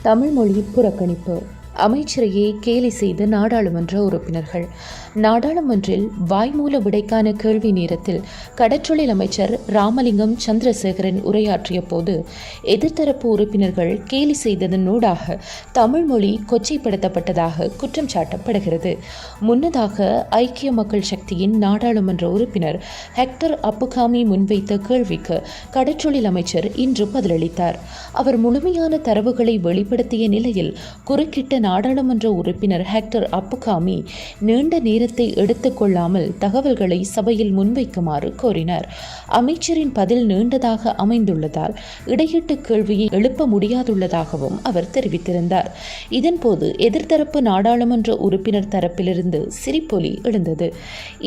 தமிழ் மொழி புறக்கணிப்பு. அமைச்சரையே கேலி செய்த நாடாளுமன்ற உறுப்பினர்கள். நாடாளுமன்றில் வாய்மூல விடைக்கான கேள்வி நேரத்தில் கடற்றொழில் அமைச்சர் ராமலிங்கம் சந்திரசேகரன் உரையாற்றிய போது எதிர்த்தரப்பு உறுப்பினர்கள் கேலி செய்ததனூடாக தமிழ் மொழி கொச்சைப்படுத்தப்பட்டதாக குற்றம் சாட்டப்படுகிறது. முன்னதாக ஐக்கிய மக்கள் சக்தியின் நாடாளுமன்ற உறுப்பினர் ஹெக்டர் அப்புகாமி முன்வைத்த கேள்விக்கு கடற்றொழில் அமைச்சர் இன்று பதிலளித்தார். அவர் முழுமையான தரவுகளை வெளிப்படுத்திய நிலையில் குறுக்கிட்ட நாடாளுமன்ற உறுப்பினர் ஹெக்டர் அப்புகாமி நீண்ட நேரத்தை எடுத்துக்கொள்ளாமல் தகவல்களை சபையில் முன்வைக்குமாறு கோரினார். அமைச்சரின் பதில் நீண்டதாக அமைந்துள்ளதால் இடையிட்டு கேள்வியை எழுப்ப முடியாதுள்ளதாகவும் அவர் தெரிவித்திருந்தார். இதன்போது எதிர்த்தரப்பு நாடாளுமன்ற உறுப்பினர் தரப்பிலிருந்து சிரிப்பொலி எழுந்தது.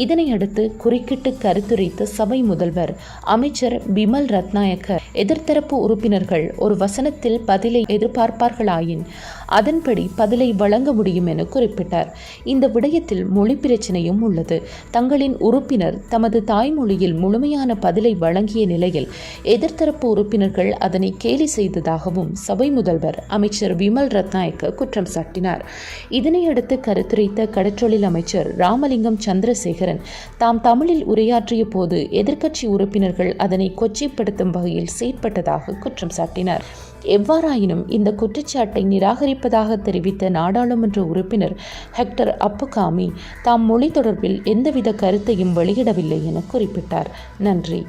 இதனையடுத்து குறுக்கிட்டு கருத்துரைத்த சபை முதல்வர் அமைச்சர் பிமல் ரத்நாயக்க எதிர்த்தரப்பு உறுப்பினர்கள் ஒரு வசனத்தில் பதிலை எதிர்பார்ப்பார்களாயின் அதன்படி பதிலை வழங்க முடியும் என குறிப்பிட்டார். இந்த விடயத்தில் மொழி பிரச்சனையும் உள்ளது. தங்களின் உறுப்பினர் தமது தாய்மொழியில் முழுமையான பதிலை வழங்கிய நிலையில் எதிர்த்தரப்பு உறுப்பினர்கள் அதனை கேலி செய்ததாகவும் சபை முதல்வர் அமைச்சர் விமல் ரத்நாயக்க குற்றம் சாட்டினார். இதனையடுத்து கருத்துரைத்த கடற்றொழில் அமைச்சர் ராமலிங்கம் சந்திரசேகரன் தாம் தமிழில் உரையாற்றிய போது எதிர்க்கட்சி உறுப்பினர்கள் அதனை கொச்சைப்படுத்தும் வகையில் செயற்பட்டதாக குற்றம் சாட்டினார். எவ்வாறாயினும் இந்த குற்றச்சாட்டை நிராகரிப்பதாக தெரிவித்த நாடாளுமன்ற உறுப்பினர் ஹெக்டர் அப்புகாமி தாம் மொழி தொடர்பில் எந்தவித கருத்தையும் வெளியிடவில்லை என குறிப்பிட்டார். நன்றி.